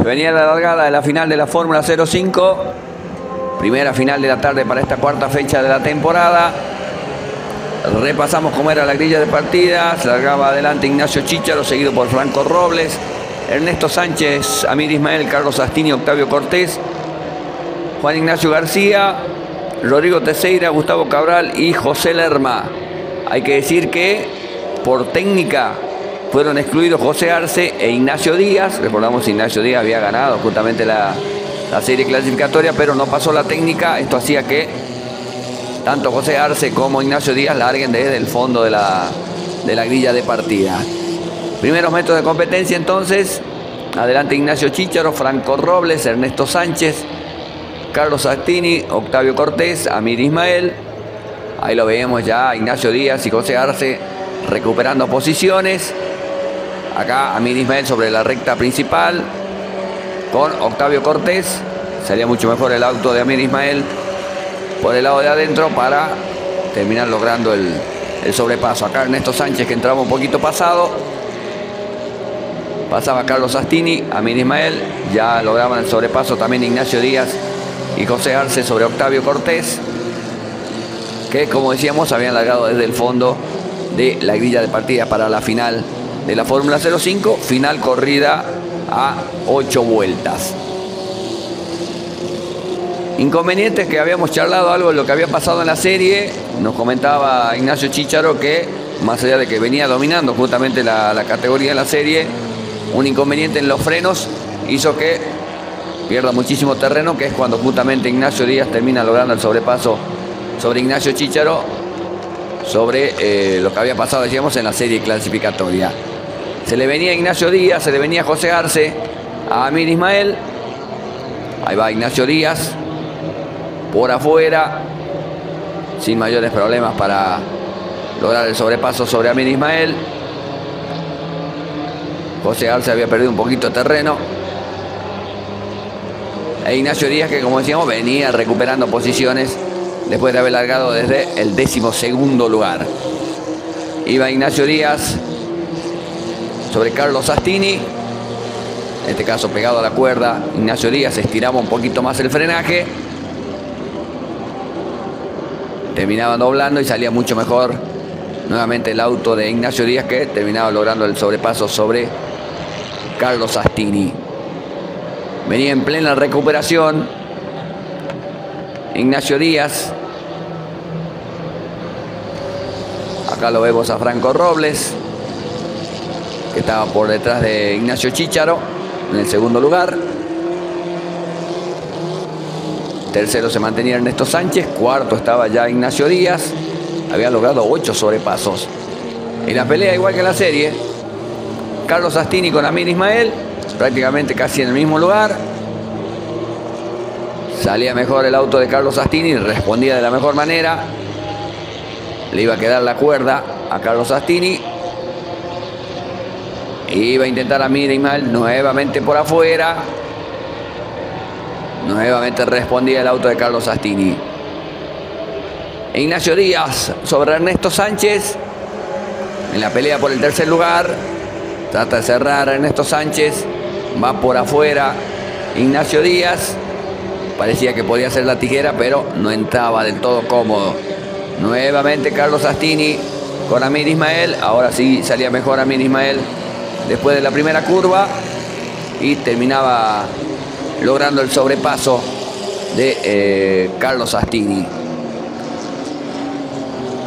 venía la largada de la final de la Fórmula 05. Primera final de la tarde para esta cuarta fecha de la temporada. Repasamos cómo era la grilla de partida. Se largaba adelante Ignacio Chícharo, seguido por Franco Robles, Ernesto Sánchez, Amir Ismael, Carlos Sastini, Octavio Cortés, Juan Ignacio García, Rodrigo Teixeira, Gustavo Cabral y José Lerma. Hay que decir que por técnica fueron excluidos José Arce e Ignacio Díaz. Recordamos que Ignacio Díaz había ganado justamente la serie clasificatoria, pero no pasó la técnica. Esto hacía que tanto José Arce como Ignacio Díaz larguen desde el fondo de la grilla de partida. Primeros metros de competencia entonces. Adelante Ignacio Chícharo, Franco Robles, Ernesto Sánchez, Carlos Sastini, Octavio Cortés, Amir Ismael. Ahí lo veíamos ya Ignacio Díaz y José Arce recuperando posiciones. Acá Amir Ismael sobre la recta principal con Octavio Cortés. Salía mucho mejor el auto de Amir Ismael por el lado de adentro para terminar logrando el sobrepaso. Acá Ernesto Sánchez, que entraba un poquito pasado. Pasaba Carlos Sastini, Amir Ismael. Ya lograban el sobrepaso también Ignacio Díaz y José Arce sobre Octavio Cortés, que como decíamos habían largado desde el fondo de la grilla de partida para la final de la Fórmula 05. Final corrida a 8 vueltas. Inconvenientes que habíamos charlado algo de lo que había pasado en la serie. Nos comentaba Ignacio Chícharo que más allá de que venía dominando justamente la categoría de la serie, un inconveniente en los frenos hizo que pierda muchísimo terreno, que es cuando justamente Ignacio Díaz termina logrando el sobrepaso sobre Ignacio Chícharo, sobre lo que había pasado, decíamos, en la serie clasificatoria. Se le venía Ignacio Díaz, se le venía José Arce a Amir Ismael. Ahí va Ignacio Díaz por afuera, sin mayores problemas para lograr el sobrepaso sobre Amir Ismael. José Arce había perdido un poquito de terreno. E Ignacio Díaz, que como decíamos venía recuperando posiciones después de haber largado desde el 12º lugar. Iba Ignacio Díaz sobre Carlos Sastini, en este caso pegado a la cuerda. Ignacio Díaz estiraba un poquito más el frenaje, terminaba doblando y salía mucho mejor nuevamente el auto de Ignacio Díaz, que terminaba logrando el sobrepaso sobre Carlos Sastini. Venía en plena recuperación Ignacio Díaz. Acá lo vemos a Franco Robles, que estaba por detrás de Ignacio Chícharo en el segundo lugar. Tercero se mantenía Ernesto Sánchez. Cuarto estaba ya Ignacio Díaz. Había logrado 8 sobrepasos. En la pelea, igual que en la serie, Carlos Sastini con Amir Ismael, prácticamente casi en el mismo lugar. Salía mejor el auto de Carlos Sastini, respondía de la mejor manera. Le iba a quedar la cuerda a Carlos Sastini. Iba a intentar Amir Ismael nuevamente por afuera. Nuevamente respondía el auto de Carlos Sastini. Ignacio Díaz sobre Ernesto Sánchez en la pelea por el tercer lugar. Trata de cerrar a Ernesto Sánchez. Va por afuera Ignacio Díaz. Parecía que podía hacer la tijera, pero no entraba del todo cómodo. Nuevamente Carlos Sastini con Amir Ismael. Ahora sí salía mejor Amir Ismael después de la primera curva y terminaba logrando el sobrepaso de Carlos Sastini.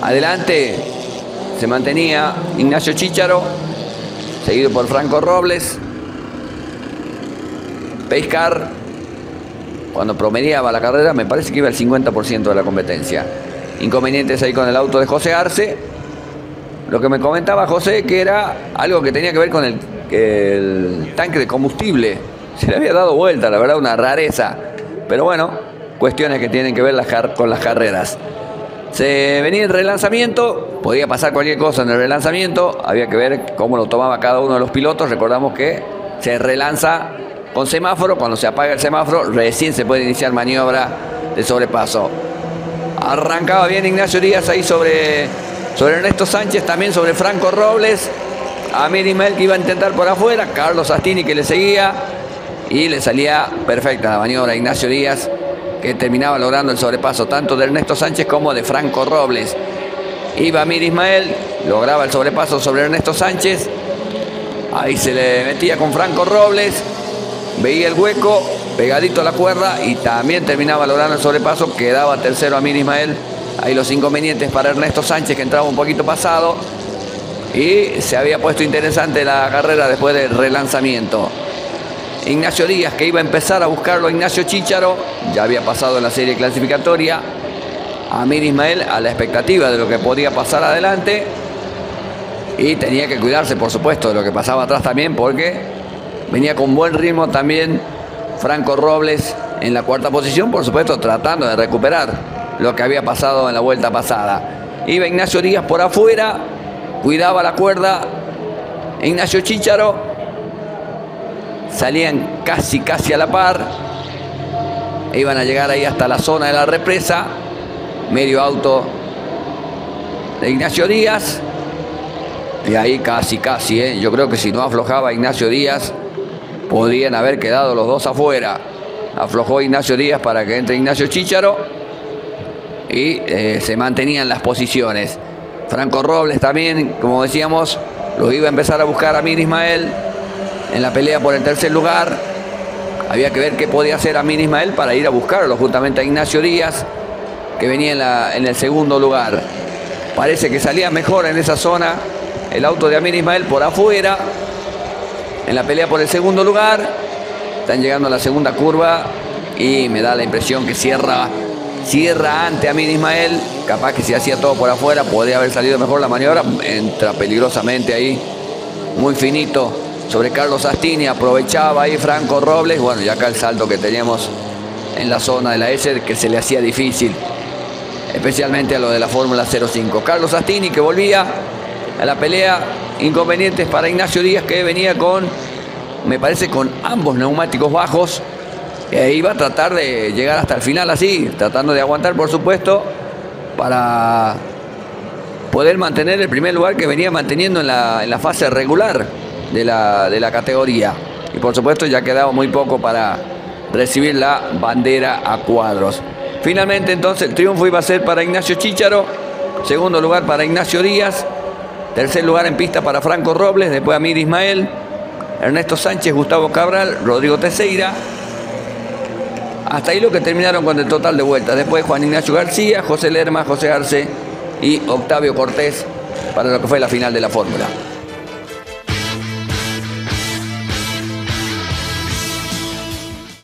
Adelante se mantenía Ignacio Chícharo, seguido por Franco Robles. Pacecar, cuando promediaba la carrera, me parece que iba al 50% de la competencia. Inconvenientes ahí con el auto de José Arce. Lo que me comentaba José, que era algo que tenía que ver con el tanque de combustible. Se le había dado vuelta, la verdad, una rareza. Pero bueno, cuestiones que tienen que ver con las carreras. Se venía el relanzamiento, podía pasar cualquier cosa en el relanzamiento. Había que ver cómo lo tomaba cada uno de los pilotos. Recordamos que se relanza con semáforo. Cuando se apaga el semáforo, recién se puede iniciar maniobra de sobrepaso. Arrancaba bien Ignacio Díaz ahí sobre Ernesto Sánchez, también sobre Franco Robles. Amir Ismael, que iba a intentar por afuera. Carlos Sastini, que le seguía. y le salía perfecta la maniobra a Ignacio Díaz, que terminaba logrando el sobrepaso tanto de Ernesto Sánchez como de Franco Robles. Iba Amir Ismael, lograba el sobrepaso sobre Ernesto Sánchez, ahí se le metía con Franco Robles, veía el hueco, pegadito a la cuerda, y también terminaba logrando el sobrepaso. Quedaba tercero Amir Ismael. Ahí los inconvenientes para Ernesto Sánchez, que entraba un poquito pasado, y se había puesto interesante la carrera después del relanzamiento. Ignacio Díaz, que iba a empezar a buscarlo a Ignacio Chícharo, ya había pasado en la serie clasificatoria. Amir Ismael a la expectativa de lo que podía pasar adelante, y tenía que cuidarse, por supuesto, de lo que pasaba atrás también, porque venía con buen ritmo también Franco Robles en la cuarta posición, por supuesto, tratando de recuperar lo que había pasado en la vuelta pasada. Iba Ignacio Díaz por afuera, cuidaba la cuerda Ignacio Chícharo, salían casi a la par, e iban a llegar ahí hasta la zona de la represa. Medio auto de Ignacio Díaz, y ahí casi, yo creo que si no aflojaba Ignacio Díaz, podrían haber quedado los dos afuera. Aflojó Ignacio Díaz para que entre Ignacio Chícharo, y se mantenían las posiciones. Franco Robles también, como decíamos, lo iba a empezar a buscar a Amir Ismael en la pelea por el tercer lugar. Había que ver qué podía hacer Amir Ismael para ir a buscarlo justamente a Ignacio Díaz, que venía en el segundo lugar. Parece que salía mejor en esa zona el auto de Amir Ismael por afuera, en la pelea por el segundo lugar. Están llegando a la segunda curva y me da la impresión que cierra ante Amir Ismael. Capaz que si hacía todo por afuera podría haber salido mejor la maniobra. Entra peligrosamente ahí, muy finito, sobre Carlos Astini. Aprovechaba ahí Franco Robles. Bueno, y acá el salto que teníamos en la zona de la S, que se le hacía difícil, especialmente a lo de la Fórmula 05. Carlos Astini, que volvía a la pelea. Inconvenientes para Ignacio Díaz, que venía me parece con ambos neumáticos bajos. Iba a tratar de llegar hasta el final así, tratando de aguantar, por supuesto, para poder mantener el primer lugar que venía manteniendo en la fase regular de la categoría. Y por supuesto ya quedaba muy poco para recibir la bandera a cuadros. Finalmente entonces el triunfo iba a ser para Ignacio Chícharo, segundo lugar para Ignacio Díaz, tercer lugar en pista para Franco Robles, después Amir Ismael, Ernesto Sánchez, Gustavo Cabral, Rodrigo Teixeira. Hasta ahí lo que terminaron con el total de vueltas. Después Juan Ignacio García, José Lerma, José Arce y Octavio Cortés para lo que fue la final de la Fórmula.